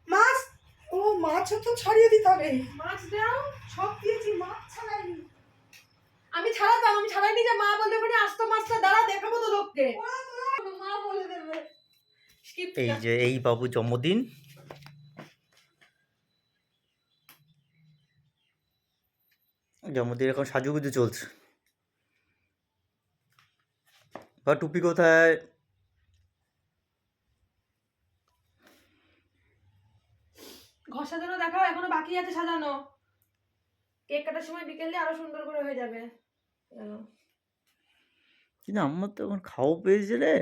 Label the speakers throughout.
Speaker 1: মাছ, ও মাছও তো ছাড়িয়ে দিতে হবে। মাছ দাও, সব দিয়েছি, মাছ ছাড়াইনি। আমি ছাড়াতাম, আমি ছাড়াইনি যে মা বলবে ওখানে আস্ত মাছটা দাঁড়া দেখাবো তো লোককে। মা বলে দেবে।
Speaker 2: এই যে এই বাবু জন্মদিন, জন্মদিন এখন সাজুগুজু চলছে। বা টুপি কোথায়?
Speaker 1: ঘর সাজানো দেখাও, এখনো বাকি আছে সাজানো। কেক কাটার সময় বিকেলে আরো সুন্দর করে হয়ে যাবে।
Speaker 2: কিন্তু আমার তো এখন খাওয়া পেয়েছে রে।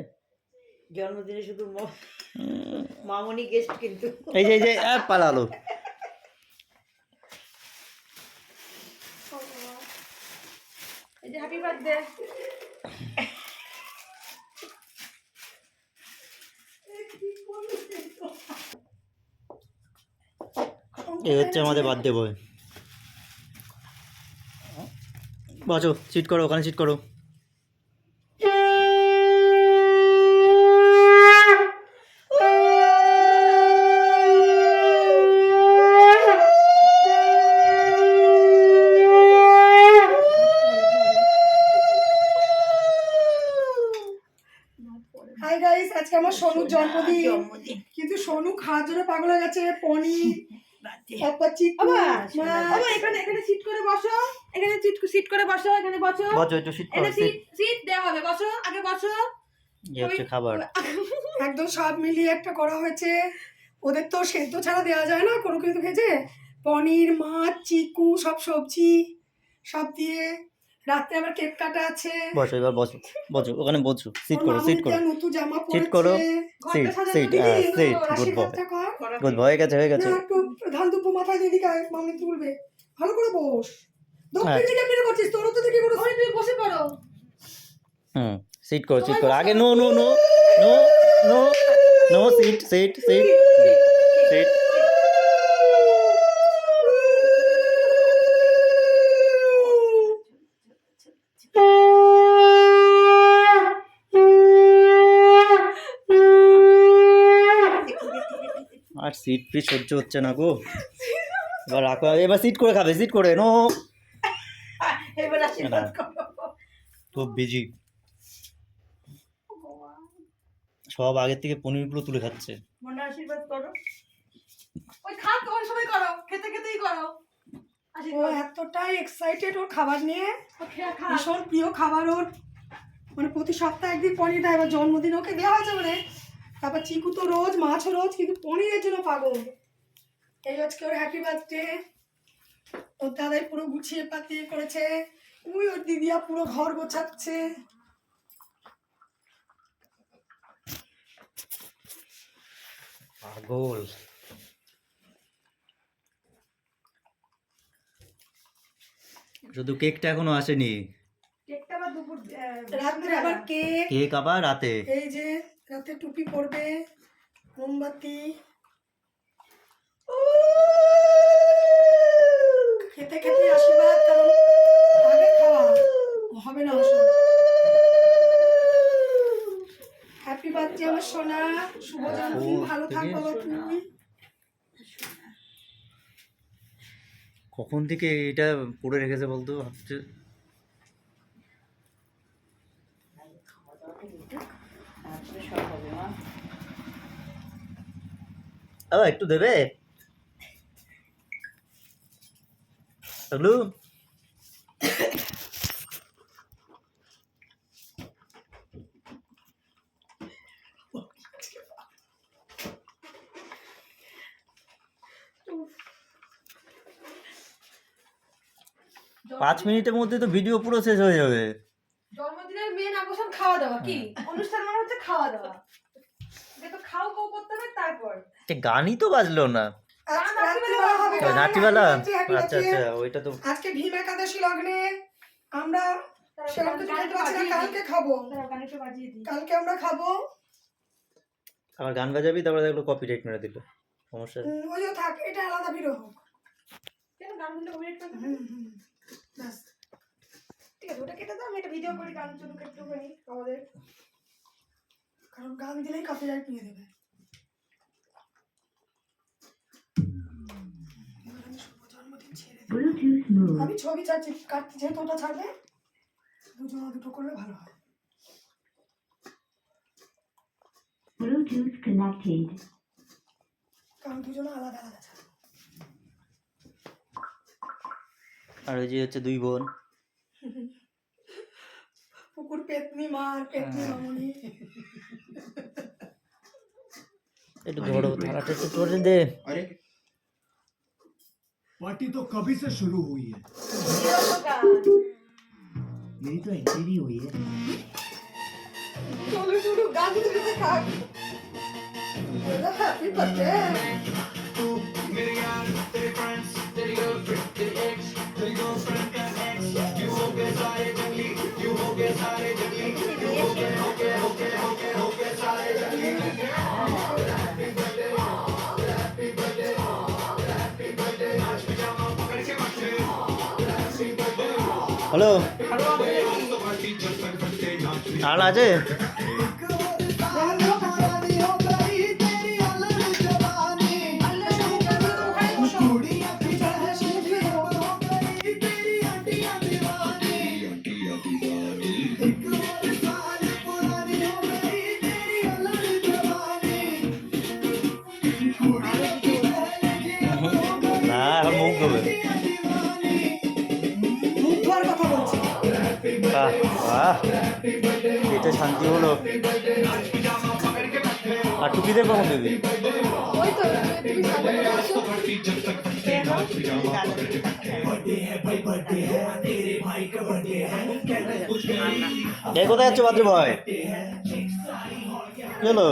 Speaker 3: জন্মদিনে শুধু মামনি গেস্ট, কিন্তু
Speaker 2: এই যে পালালো।
Speaker 1: এই যে হ্যাপি বার্থডে।
Speaker 2: এই হচ্ছে আমাদের বার্থডে বয়। বাজো, সিট করো, ওখানে সিট করো।
Speaker 1: হাই গাইস, আজকে আমার সোনুর জন্মদিন। কিন্তু সোনু খাওয়ার জন্য পাগল হয়ে গেছে। পনির, তারপর চিকু। বাবা এখানে এখানে সিট করে বসো, এখানে সিট করে বসো, এখানে বসো।
Speaker 2: বসো, একটু সিট করো।
Speaker 1: সিট দেওয়া হবে, বসো, আগে বসো।
Speaker 2: এই হচ্ছে খাবার।
Speaker 1: একদম সব মিলিয়ে একটা করা হয়েছে। ওদের তো সেদ্ধ ছাড়া দেওয়া যায় না কোনো কিছু ভেজে। পনির, মাছ, চিকু, সব সবজি সব দিয়ে। রাত্রে আবার কেক কাটা আছে।
Speaker 2: বসো, এবার বসো, বসো, ওখানে বসো, সিট করো, সিট করো,
Speaker 1: নতুন জামা
Speaker 2: সিট করো,
Speaker 1: পরেছে।
Speaker 2: Sit, sit, good boy, good boy, হয়ে গেছে, হয়ে গেছে।
Speaker 1: একটু ধান দুপুর মাথায় দিয়ে দিকে মামনি তুলবে। ভালো করে বস। দক্ষিণ দিকে ফিরে করছিস, তোর তো দিকে করে তুই বসে পড়ো।
Speaker 2: সিট করো, সিট করো। আগে no no no no no no, sit, sit, sit, sit. আর সিট ফি সহ্য হচ্ছে না গো। এবার রাখো, এবার সিট করে খাবে, সিট করে। নো, খুব বিজি। সব আগের থেকে পনিরগুলো তুলে খাচ্ছে।
Speaker 1: মনে আশীর্বাদ করো। ওই খা, কোন সময় করো, খেতে খেতেই করো। ও এতটাই এক্সাইটেড ওর খাবার নিয়ে। ভীষণ প্রিয় খাবার ওর। মানে প্রতি সপ্তাহে একদিন পনির দেয়। এবার জন্মদিন ওকে দেওয়া হয়েছে বলে। তারপর চিকু তো রোজ, মাছও রোজ, কিন্তু পনিরের জন্য পাগল। এই আজকে ওর হ্যাপি বার্থডে। ওর দাদাই পুরো গুছিয়ে পাতিয়ে করেছে। ওই ওর দিদিয়া পুরো ঘর গোছাচ্ছে।
Speaker 2: পাগল। শুধু কেকটা এখনো আসেনি।
Speaker 1: কেকটা আবার দুপুর, রাত্রে আবার কেক।
Speaker 2: কেক আবার রাতে।
Speaker 1: এই যে রাতে টুপি পরবে, মোমবাতি। খেতে খেতে আশীর্বাদ, কারণ আগে খাওয়া হবে না। হ্যাপি বার্থডে আমার সোনা, শুভ জন্মদিন, ভালো থাক বাবা তুই।
Speaker 2: কখন থেকে এটা পড়ে রেখেছে বলতো, ভাবছে। একটু দেবে হলু। পাঁচ মিনিটের মধ্যে তো ভিডিও পুরো শেষ হয়ে যাবে।
Speaker 1: জন্মদিনের মেন আকর্ষণ খাওয়া দাওয়া। কি অনুষ্ঠান মানে হচ্ছে খাওয়া দাওয়া। তো খাও খাও করতে হবে। তারপর
Speaker 2: গানই তো বাজলো না। নাচিবেলা, আচ্ছা আচ্ছা, ওইটা তো
Speaker 1: আজকে ভীম একাদশী লগ্নে আমরা সেরকম কিছু খেতে পারছি না। কালকে খাবো, কালকে আমরা খাবো।
Speaker 2: আমার গান বাজাবি, তারপরে দেখলো কপিরাইট মেরে দিল। সমস্যা
Speaker 1: ওই থাক, এটা আলাদা ভিডিও হোক। কেন গান শুনতে কপিরাইট করে? বাস ঠিক আছে, ওটা কেটে দাও। আমি একটা ভিডিও করি গান শুধু একটু করি আমাদের, কারণ গান দিলেই কপিরাইট নিয়ে দেবে।
Speaker 4: move.
Speaker 1: আমি ছবি চাচ্ছি কাটতে, যেহেতু ওটা ছাড়বে দুজনে দুটো করলে ভালো হয়।
Speaker 4: Bluetooth connected.
Speaker 1: কারণ দুজনে আলাদা আলাদা ছাড়বে।
Speaker 2: আর ওই যে হচ্ছে দুই বোন।
Speaker 1: পুকুর পেতনি মা আর পেতনি মামনি।
Speaker 2: একটু ধরো থালাটা একটু ধরে দে।
Speaker 5: अरे पार्टी तो कभी से शुरू हुई है, मेरी तो एंट्री भी हुई है।
Speaker 1: চলো শুরু, গান শুনতে থাক। Happy birthday.
Speaker 2: হ্যালো, আর আছে? না, এখন মুখ ধোবে।
Speaker 1: মুখ ধোয়ার কথা বলছি।
Speaker 2: বাহ বাহ, এটা শান্তি হলো। আর টুপিদের কখন দেবে?
Speaker 1: ওই তো তুমি সামনে আসো।
Speaker 2: কোথায় যাচ্ছ বাদ্র ভাই? চলো।